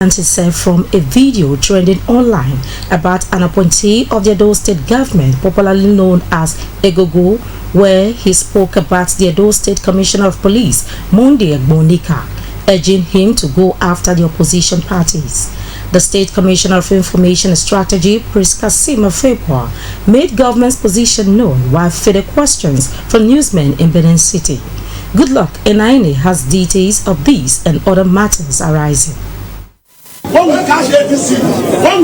Himself from a video trending online about an appointee of the Edo State government, popularly known as Egogo, where he spoke about the Edo State Commissioner of Police, Monday Egbonika, urging him to go after the opposition parties. The State Commissioner of Information and Strategy, Prince Kasim Afebwa, made government's position known while further questions from newsmen in Benin City. Goodluck Enaine has details of these and other matters arising. When we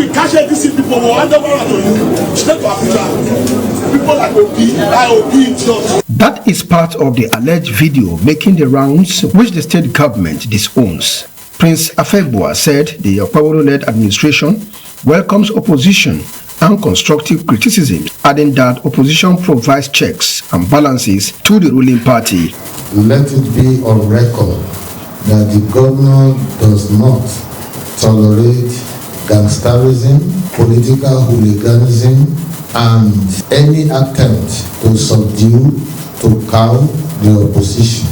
catch ADC people will hand over to you straight to Abuja. People like IOP. That is part of the alleged video making the rounds which the state government disowns. Prince Afebwa said the Okpawolo-led administration welcomes opposition and constructive criticism, adding that opposition provides checks and balances to the ruling party. Let it be on record that the governor does not tolerate gangsterism, political hooliganism, and any attempt to subdue, to cow the opposition.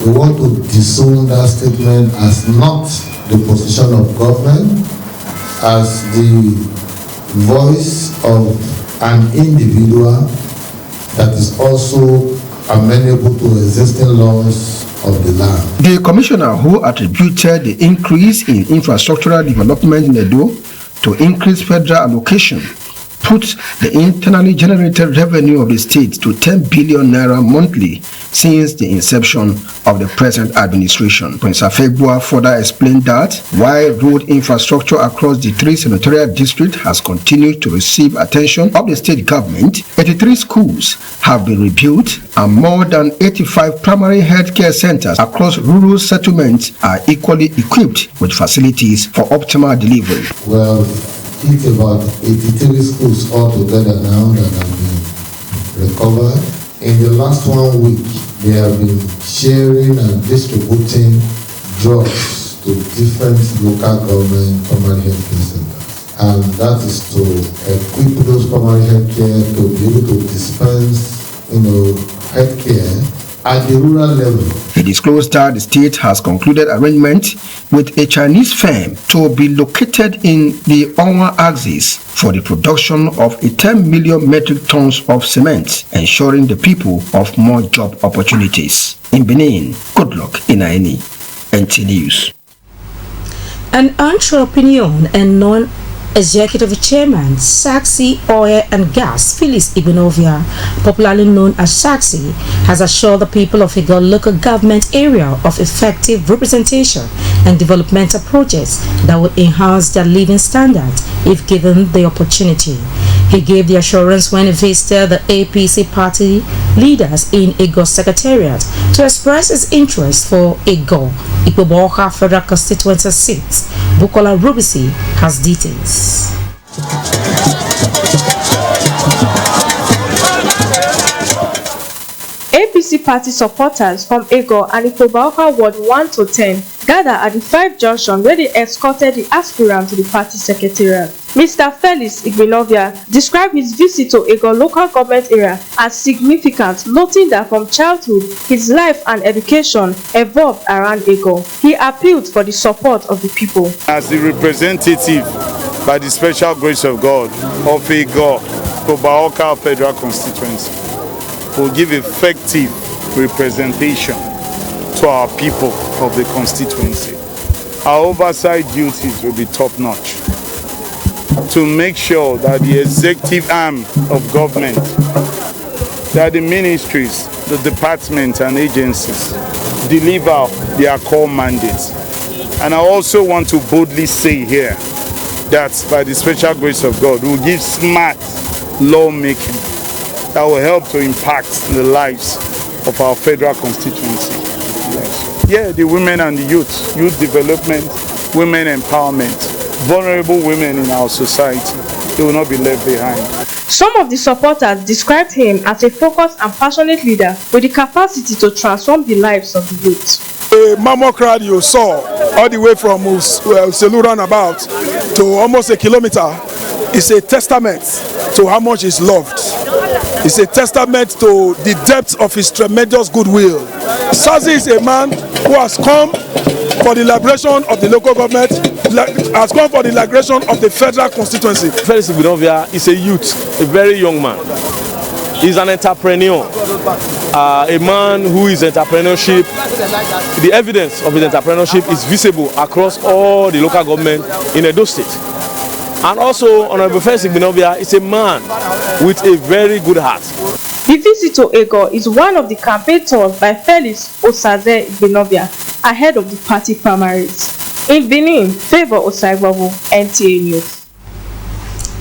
We want to disown that statement as not the position of government, as the voice of an individual that is also amenable to existing laws of the land. The commissioner, who attributed the increase in infrastructural development in Edo to increased federal allocation, put the internally generated revenue of the state to 10 billion naira monthly since the inception of the present administration. Prince Afebwa further explained that while road infrastructure across the three senatorial districts has continued to receive attention of the state government, 83 schools have been rebuilt and more than 85 primary healthcare centers across rural settlements are equally equipped with facilities for optimal delivery. Well, it's about 83 schools altogether now that have been recovered. In the last 1 week, they have been sharing and distributing drugs to different local government primary healthcare centers. And that is to equip those primary healthcare to be able to dispense, healthcare at the rural level. He disclosed that the state has concluded arrangement with a Chinese firm to be located in the Onwa axis for the production of 10 million metric tons of cement, ensuring the people of more job opportunities. In Benin, Goodluck Enaine, NT News. An entrepreneur and non-executive chairman, Saxi Oil and Gas, Phyllis Igbenovia, popularly known as Saxi, has assured the people of Igor local government area of effective representation and developmental projects that will enhance their living standards if given the opportunity. He gave the assurance when he visited the APC party leaders in Igor Secretariat to express his interest for Igor Ikpoboha Federal Constituency seats. Bukola Rubisi has details. APC party supporters from Igor and Ikpoboha Ward 1 to 10 gathered at the 5 junction where they escorted the aspirant to the party secretariat. Mr. Phyllis Igbenovia described his visit to Igor local government area as significant, noting that from childhood, his life and education evolved around Igor. He appealed for the support of the people. As the representative, by the special grace of God, of Igor Ikpoboha Federal Constituency, will give effective representation to our people of the constituency. Our oversight duties will be top-notch to make sure that the executive arm of government, that the ministries, the departments and agencies deliver their core mandates. And I also want to boldly say here that by the special grace of God, we will give smart lawmaking that will help to impact the lives of our federal constituency. Yes. Yeah, the women and the youth development, women empowerment, vulnerable women in our society, they will not be left behind. Some of the supporters described him as a focused and passionate leader with the capacity to transform the lives of the youth. A mammoth crowd you saw all the way from Selu roundabout to almost a kilometer is a testament to how much he's loved. It's a testament to the depth of his tremendous goodwill. Sazi is a man who has come for the liberation of the local government, has gone for the liberation of the federal constituency. Felix Igbenovia is a youth, a very young man. He's an entrepreneur, a man who is entrepreneurship. The evidence of his entrepreneurship is visible across all the local government in Edo State. And also, Honorable Felix Igbenovia is a man with a very good heart. The visit to Ego is one of the campaign tours by Felix Osaze Igbenovia ahead of the party primaries. In Benin, Favor Osaigbawo, NTA News.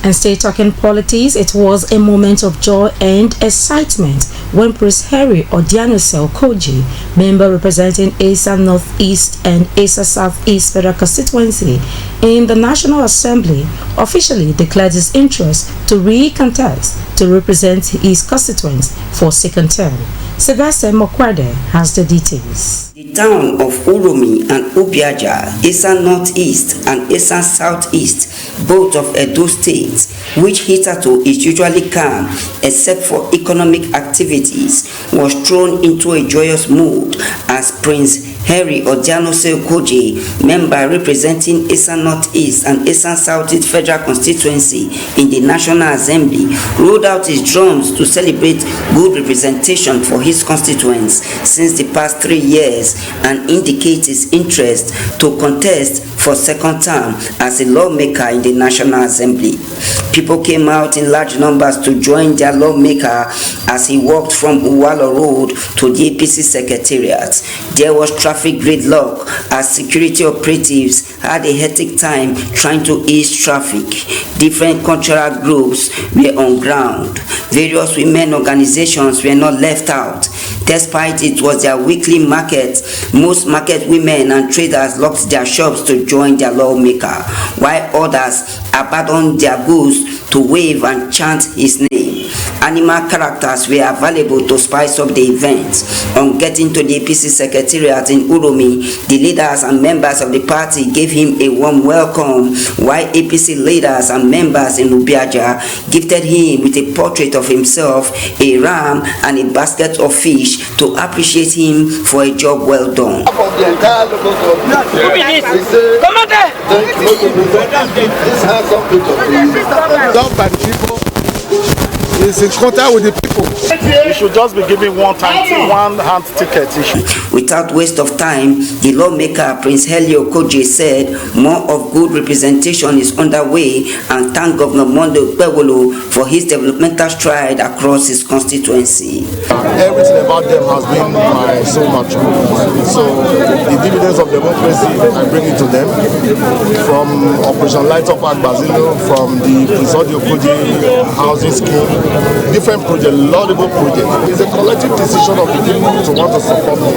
And stay talking politics, it was a moment of joy and excitement when Prince Harry Odianosel Koji, member representing Asa Northeast and Asa Southeast Federal Constituency in the National Assembly, officially declared his interest to recontest to represent his constituents for second term. Sylvester Mokwade has the details. The town of Uromi and Obiaja, Asa Northeast and Asa Southeast, both of Edo State, which hitherto is usually calm except for economic activities, was thrown into a joyous mood as Prince Harry Odianosel Koji, member representing Asa Northeast and Asa Southeast Federal Constituency in the National Assembly, rolled out his drums to celebrate good representation for his constituents since the past 3 years and indicate his interest to contest for second term as a lawmaker in the National Assembly. People came out in large numbers to join their lawmaker as he walked from Uwalo Road to the APC Secretariat. There was traffic gridlock as security operatives had a hectic time trying to ease traffic. Different cultural groups were on ground. Various women organizations were not left out. Despite it was their weekly market, most market women and traders locked their shops to join their lawmaker, while others abandoned their goods to wave and chant his name. Animal characters were available to spice up the event. On getting to the APC Secretariat in Uromi, the leaders and members of the party gave him a warm welcome, while APC leaders and members in Obiaja gifted him with a portrait of himself, a ram, and a basket of fish to appreciate him for a job well done. Done by the people. He's in contact with the people. You should just be giving one hand ticket issue. Without waste of time, the lawmaker Prince Helio Koji said more of good representation is underway and thanked Governor Mondo Pewolo for his developmental stride across his constituency. Everything about them has been my soul mature. So the dividends of democracy, I bring it to them. From Operation Light Up Agbazino, from the Prince Helio Koji housing scheme, different projects, laudable projects. It's a collective decision of the people to want to support me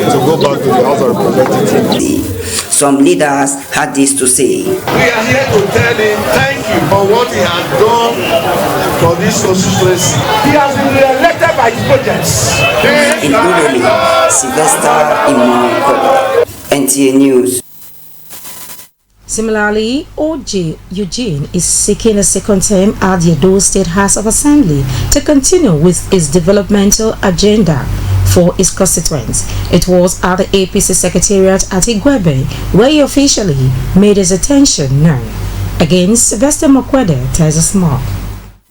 to go back to the House of Representatives. Some leaders had this to say. We are here to tell him thank you for what he has done for this constituency. He has been re-elected by his projects. In Uromi, Sylvester Imon, NTA News. Similarly, OJ Eugene is seeking a second term at the Edo State House of Assembly to continue with his developmental agenda for his constituents. It was at the APC Secretariat at Igwebe where he officially made his intention known. Again, Sylvester Mokwede tells us more.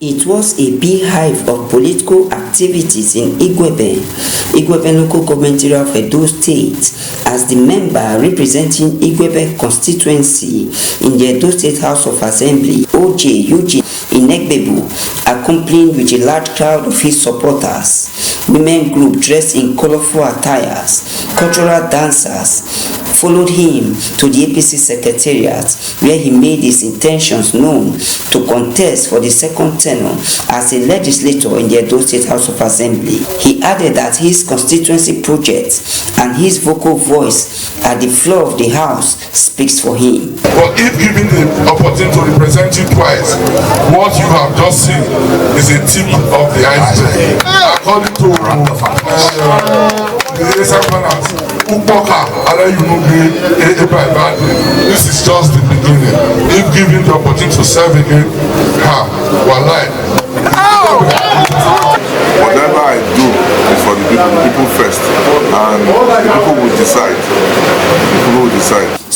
It was a beehive of political activities in Igwebe local government area of Edo State, as the member representing Igwebe constituency in the Edo State House of Assembly, OJ Eugene Inegbebu, accompanied with a large crowd of his supporters, women group dressed in colorful attires, cultural dancers, followed him to the APC Secretariat, where he made his intentions known to contest for the second tenure as a legislator in the Edo State House of Assembly. He added that his constituency project and his vocal voice at the floor of the House speaks for him. But if given the opportunity to represent you twice, what you have just seen is a tip of the iceberg. According to the Sampanas, this is just the beginning. If given the opportunity to serve again, whatever I do is for the people first, and the people will decide.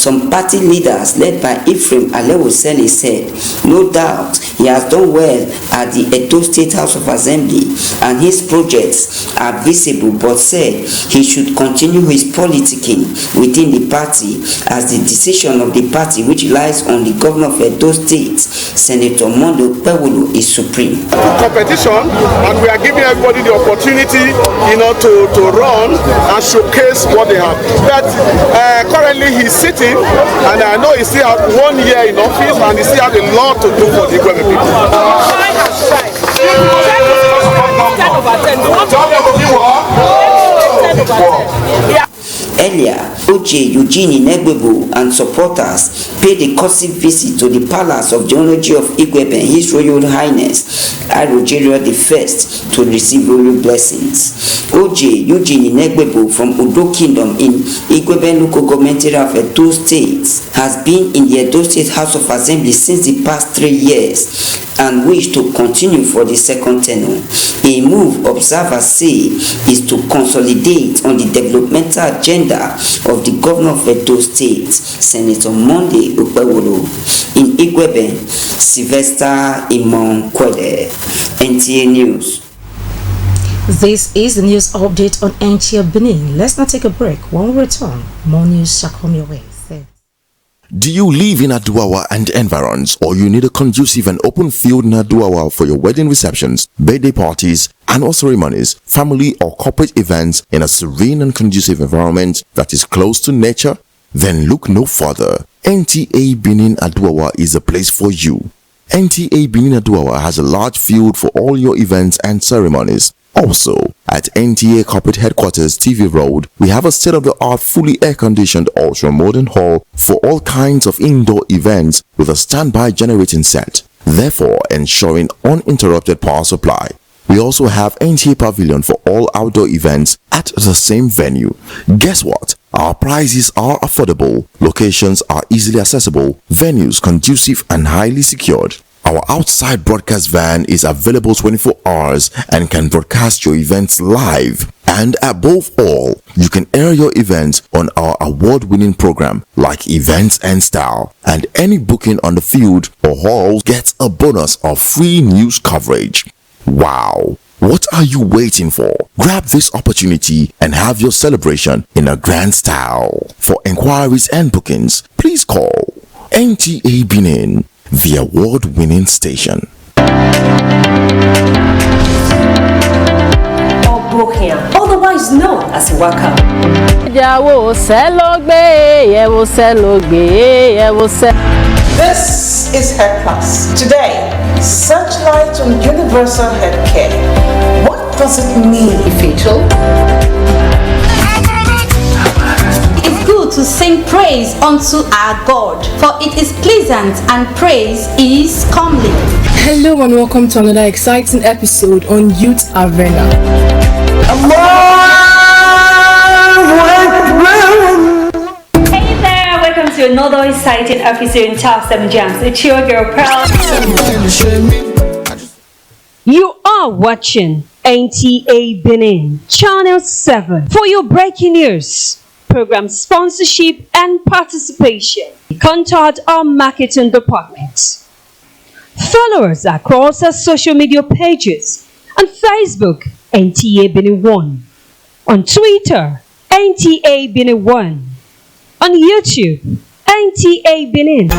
Some party leaders led by Ephraim Alewosele said, no doubt he has done well at the Edo State House of Assembly and his projects are visible, but said he should continue his politicking within the party as the decision of the party, which lies on the governor of Edo State, Senator Monday Okpebholo, is supreme. Competition, and we are giving everybody the opportunity, to run and showcase what they have. But currently he's sitting, and I know he still has 1 year in office, and he still has a lot to do for the Igwebe people. Earlier, OJ Eugene Inegbebo and supporters paid a courtesy visit to the palace of the Onoji of Igwebe and His Royal Highness Arojerio I to receive royal blessings. OJ Eugene Inegbebo from Udo Kingdom in Igwebe local government area of Edo State has been in the Edo State House of Assembly since the past 3 years and wish to continue for the second tenure. A move observers say is to consolidate on the developmental agenda of the governor of Edo State, Senator Monday Okpebholo. In Igwebe, Sylvester Imonkwede, NTA News. This is the news update on NTA Benin. Let's now take a break. When we return, more news shall come your way. Do you live in Aduawa and environs, or you need a conducive and open field in Aduawa for your wedding receptions, birthday parties, annual ceremonies, family or corporate events in a serene and conducive environment that is close to nature? Then look no further. NTA Benin Aduawa is a place for you. NTA Benin Aduawa has a large field for all your events and ceremonies. Also, at NTA Corporate Headquarters TV Road, we have a state-of-the-art fully air-conditioned ultra-modern hall for all kinds of indoor events with a standby generating set, therefore ensuring uninterrupted power supply. We also have NTA Pavilion for all outdoor events at the same venue. Guess what? Our prices are affordable, locations are easily accessible, venues conducive and highly secured. Our outside broadcast van is available 24 hours and can broadcast your events live. And above all, you can air your events on our award-winning program like Events and Style. And any booking on the field or hall gets a bonus of free news coverage. Wow! What are you waiting for? Grab this opportunity and have your celebration in a grand style. For inquiries and bookings, please call NTA Benin, the award-winning station. Otherwise known as Waka. This is Health Plus. Today, searchlight on universal healthcare. What does it mean? Fatal. It's good to sing praise unto our God, for it is pleasant and praise is comely. Hello and welcome to another exciting episode on Youth Arena. Hey there, welcome to another exciting episode in Top 7 Jams. It's your girl Pearl. You are watching NTA Benin, Channel 7 for your breaking news, program sponsorship and participation. Contact our marketing department. Follow us across our social media pages on Facebook, NTA Benin 1, on Twitter, NTA Benin 1, on YouTube, NTA Benin.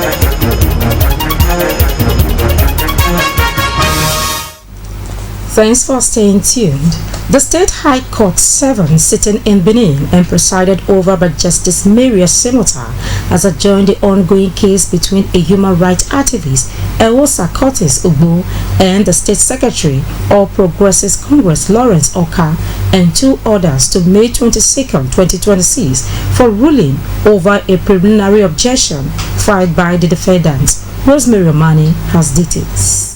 Thanks for staying tuned. The State High Court 7 sitting in Benin and presided over by Justice Maria Semota has adjourned the ongoing case between a human rights activist, Ewosa Curtis Ugbo, and the State Secretary of Progressive Congress, Lawrence Oka, and two others to May 22, 2026 for ruling over a preliminary objection filed by the defendants. Rosemary Romani has details.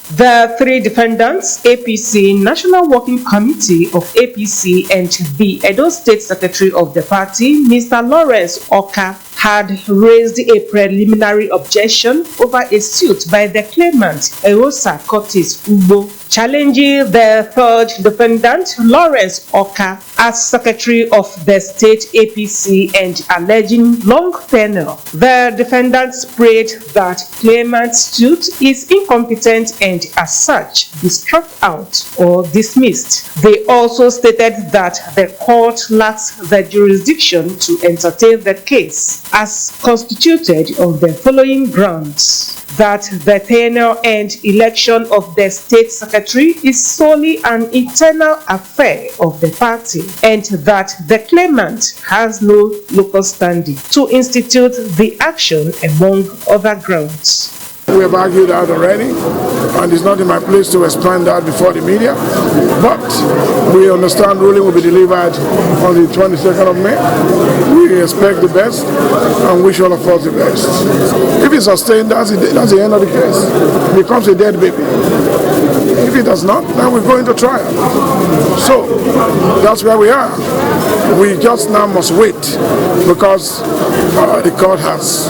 The three defendants, APC National Working Committee of APC and the Edo State Secretary of the party, Mr. Lawrence Oka, had raised a preliminary objection over a suit by the claimant Erosa Curtis Ugbo, challenging the third defendant Lawrence Oka as secretary of the state APC and alleging long tenure. The defendants prayed that claimant's suit is incompetent and as such be struck out or dismissed. They also stated that the court lacks the jurisdiction to entertain the case as constituted on the following grounds: that the tenure and election of the state secretary is solely an internal affair of the party, and that the claimant has no local standing to institute the action, among other grounds. We have argued that already, and it's not in my place to explain that before the media, but we understand ruling will be delivered on the 22nd of May. We expect the best and wish all of us the best. If it's sustained, that's the end of the case. It becomes a dead baby. If it does not, then we go into trial. So that's where we are. We just now must wait because the court has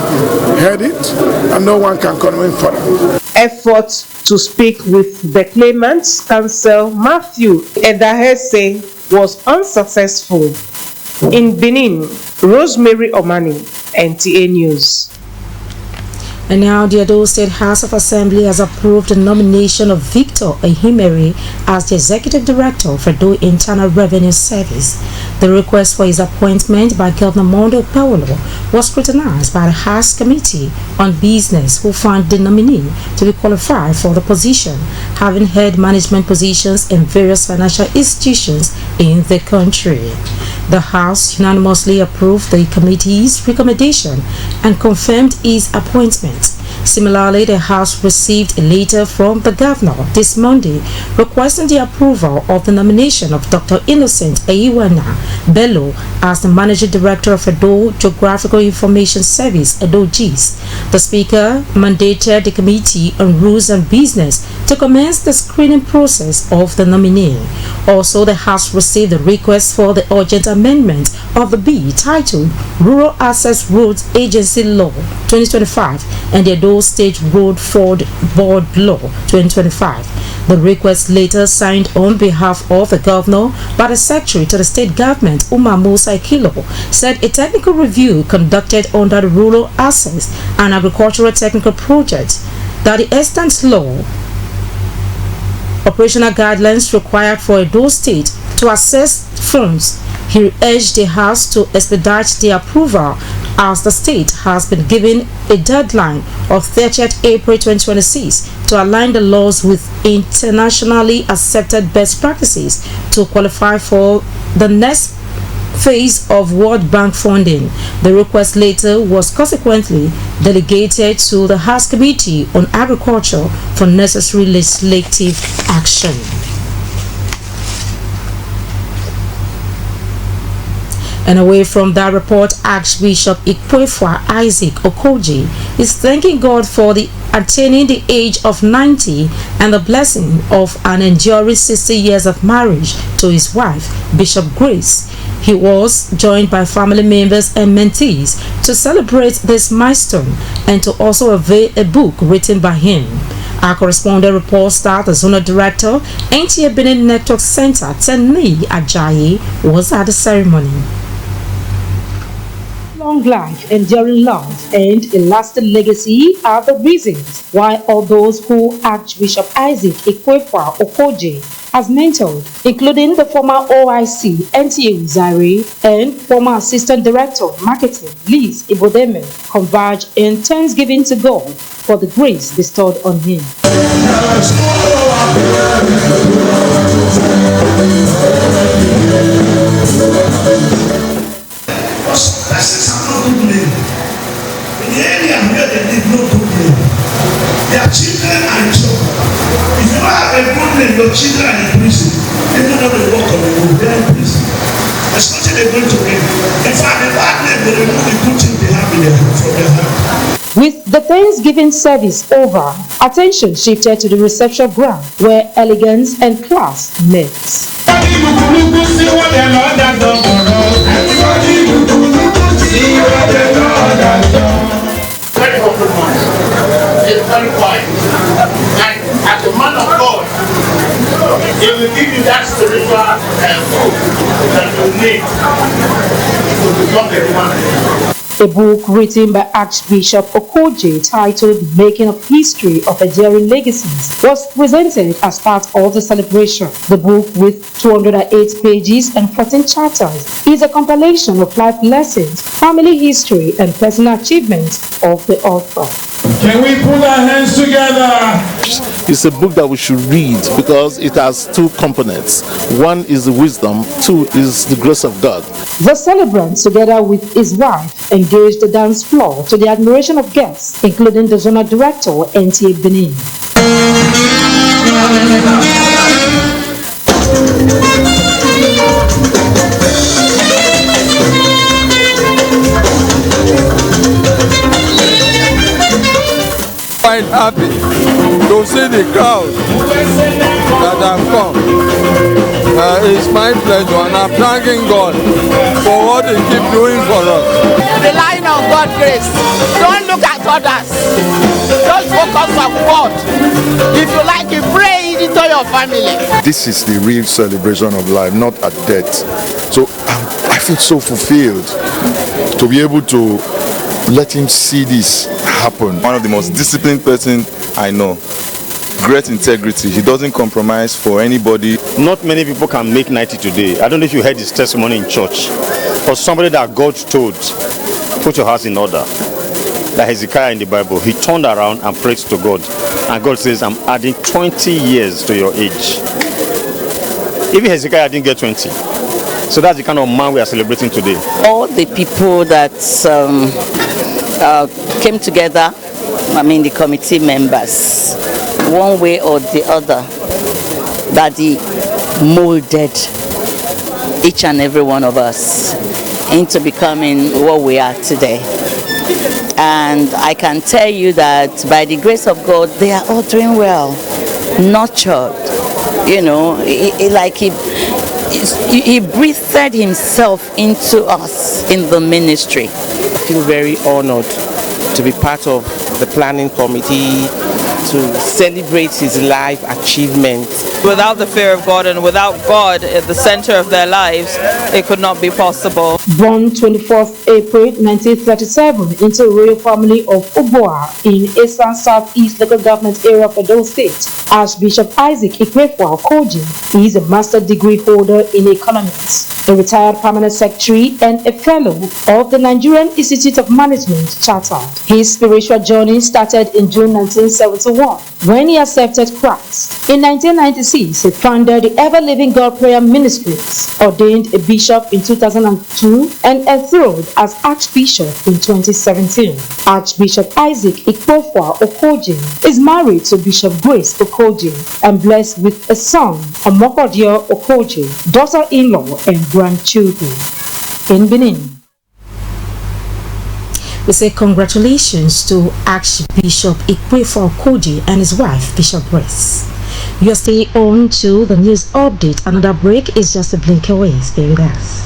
heard it and no one can comment further. Efforts to speak with the claimant's counsel Matthew Edahese was unsuccessful. In Benin, Rosemary Omani, NTA News. And now the Edo State House of Assembly has approved the nomination of Victor Ehimere as the Executive Director for Edo Internal Revenue Service. The request for his appointment by Governor Mondo Paolo was scrutinized by the House Committee on Business, who found the nominee to be qualified for the position, having held management positions in various financial institutions in the country. The House unanimously approved the committee's recommendation and confirmed his appointment. Similarly, the House received a letter from the Governor this Monday requesting the approval of the nomination of Dr. Innocent Eiwana Bello as the Managing Director of Edo Geographical Information Service, Edo GIS. The Speaker mandated the Committee on Rules and Business to commence the screening process of the nominee. Also, the House received a request for the urgent amendment of the bill titled Rural Access Roads Agency Law 2025 and the Edo State Road Ford Board Law 2025. The request, later signed on behalf of the Governor by the Secretary to the State Government, Umar Musa Ikilo, said a technical review conducted under the Rural Access and Agricultural Technical Project that the extant law operational guidelines required for Edo State to access funds. He urged the House to expedite the approval as the state has been given a deadline of 30th April 2026 to align the laws with internationally accepted best practices to qualify for the next phase of World Bank funding. The request later was consequently delegated to the House Committee on Agriculture for necessary legislative action. And away from that report, Archbishop Ikwefa Isaac Okoji is thanking God for attaining the age of 90 and the blessing of an enduring 60 years of marriage to his wife, Bishop Grace. He was joined by family members and mentees to celebrate this milestone and to also unveil a book written by him. Our correspondent reports that the Zonal Director, NTA Benin Network Center, Tenni Ajayi, was at the ceremony. Long life, enduring love, and a lasting legacy are the reasons why all those who Archbishop Isaac Ikwefa Okoji has mentored, including the former OIC NTA Uzari and former Assistant Director of Marketing Liz Ibodeme, converge in thanksgiving to God for the grace bestowed on him. Persons have no good name. In the area where they live, no good name. Their children are in trouble. If you don't have a good name, your children are in prison. They don't know the work of the road. They are in prison. There's nothing they're going to gain. In fact, the bad name will remove the good thing they have in their hand from their hand. With the Thanksgiving service over, attention shifted to the reception ground where elegance and class met. Very open mind. He's very quiet. And as a man of God, he will give you that spiritual food that you need to become a human. A book written by Archbishop Okoje titled The Making of History of Enduring Legacies was presented as part of the celebration. The book, with 208 pages and 14 chapters, is a compilation of life lessons, family history, and personal achievements of the author. Can we put our hands together? It's a book that we should read because it has two components. One is the wisdom, two is the grace of God. The celebrant, together with his wife, engaged the dance floor to the admiration of guests, including the zonal director, NTA Benin. Quite happy to see the crowd that have come. It's my pleasure, and I'm thanking God for what He keeps doing for us. Relying on God's grace. Don't look at others. Just focus on God. If you like it, pray it into your family. This is the real celebration of life, not at death. So I feel so fulfilled to be able to let him see this happen. One of the most disciplined person I know. Great integrity. He doesn't compromise for anybody. Not many people can make 90 today. I don't know if you heard his testimony in church. For somebody that God told, put your house in order. Like Hezekiah in the Bible, he turned around and prayed to God. And God says, I'm adding 20 years to your age. Even Hezekiah didn't get 20. So that's the kind of man we are celebrating today. All the people that came together, the committee members, one way or the other, that he molded each and every one of us into becoming what we are today. And I can tell you that by the grace of God, they are all doing well, nurtured. He breathed himself into us in the ministry. I feel very honored to be part of the planning committee to celebrate his life achievements. Without the fear of God and without God at the center of their lives, it could not be possible. Born 24th April 1937 into a royal family of Oboa in Eastern Southeast local government area of Edo State, Archbishop Isaac Ikwefwa Okoje is a master degree holder in economics, a retired permanent secretary, and a fellow of the Nigerian Institute of Management Chartered. His spiritual journey started in June 1971 when he accepted Christ. In 1996, he founded the Ever Living God Prayer Ministries, ordained a bishop in 2002, and enthroned as Archbishop in 2017. Archbishop Isaac Ikwefwa Okoje is married to Bishop Grace Okoje and blessed with a son, Omokodio Okoje, daughter-in-law, and grandchildren. In Benin, we say congratulations to Archbishop Ikwefwa Okoje and his wife, Bishop Grace. You are staying on to the news update. Another break is just a blink away. Stay with us.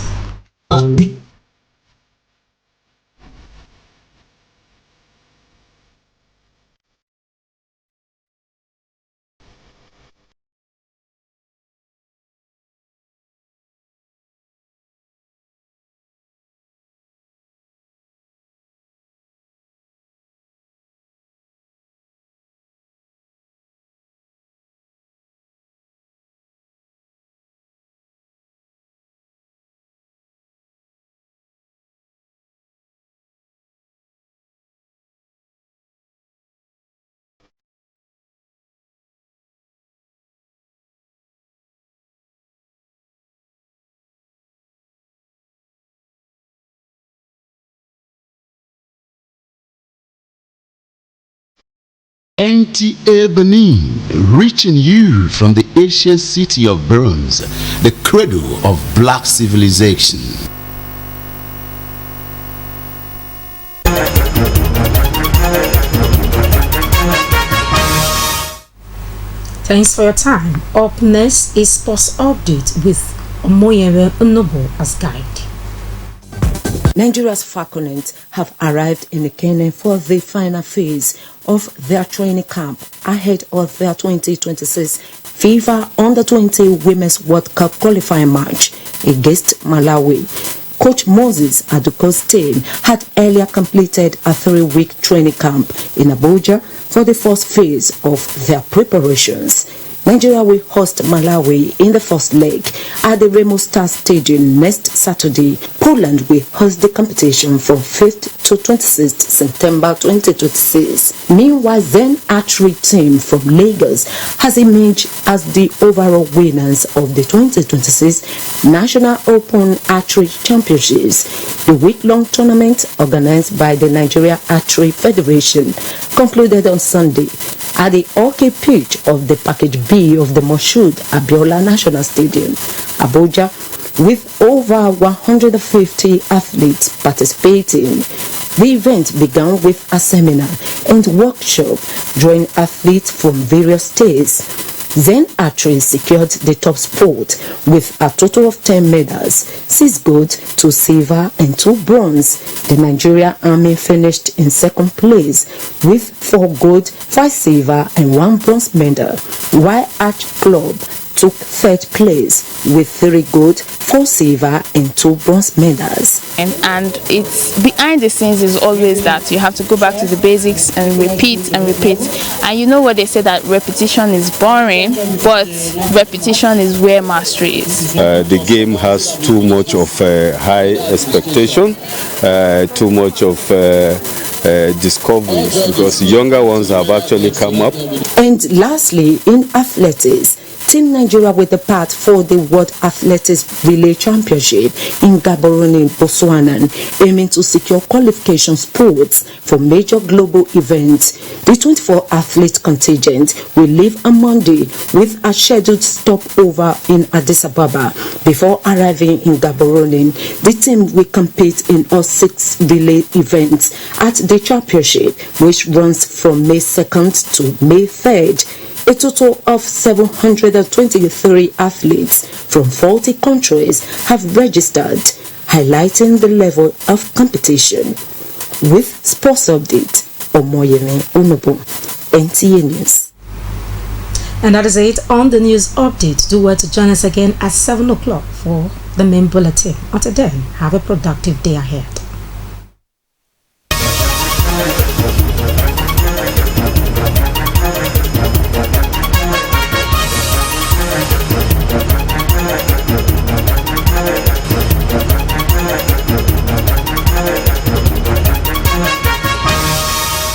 NTA Benin, reaching you from the ancient city of bronze, the cradle of black civilization. Thanks for your time. Up next is Sports Update with Omoyere Unobo as guide. Nigeria's falconets have arrived in Benin for the final phase of their training camp ahead of their 2026 FIFA Under-20 Women's World Cup qualifying match against Malawi. Coach Moses Aduko's team had earlier completed a 3-week training camp in Abuja for the first phase of their preparations. Nigeria will host Malawi in the first leg at the Remo Star Stadium next Saturday. Poland will host the competition from 5th to 26th September 2026. Meanwhile, Zen archery team from Lagos has emerged as the overall winners of the 2026 National Open Archery Championships. The week-long tournament organized by the Nigeria Archery Federation concluded on Sunday at the hockey pitch of the Package B of the Moshood Abiola National Stadium, Abuja, with over 150 athletes participating. The event began with a seminar and workshop drawing athletes from various states. Zen Archery secured the top spot with a total of 10 medals, 6 gold, 2 silver and 2 bronze. The Nigeria Army finished in second place with 4 gold, 5 silver and 1 bronze medal, while Arch Club took third place with 3 gold, 4 silver and 2 bronze medals. And it's behind the scenes is always that you have to go back to the basics and repeat and repeat. And you know what they say, that repetition is boring, but repetition is where mastery is. The game has too much of high expectation, too much of discoveries, because younger ones have actually come up. And lastly, in athletics, Team Nigeria will depart for the World Athletics Relay Championship in Gaborone, Botswana, aiming to secure qualification spots for major global events. The 24-athlete contingent will leave on Monday with a scheduled stopover in Addis Ababa before arriving in Gaborone. The team will compete in all 6 relay events at the championship, which runs from May 2nd to May 3rd. A total of 723 athletes from 40 countries have registered, highlighting the level of competition. With sports update, Omoyemi Onobo, NTA News. And that is it on the news update. Do well to join us again at 7 o'clock for the main bulletin. Until then, have a productive day ahead.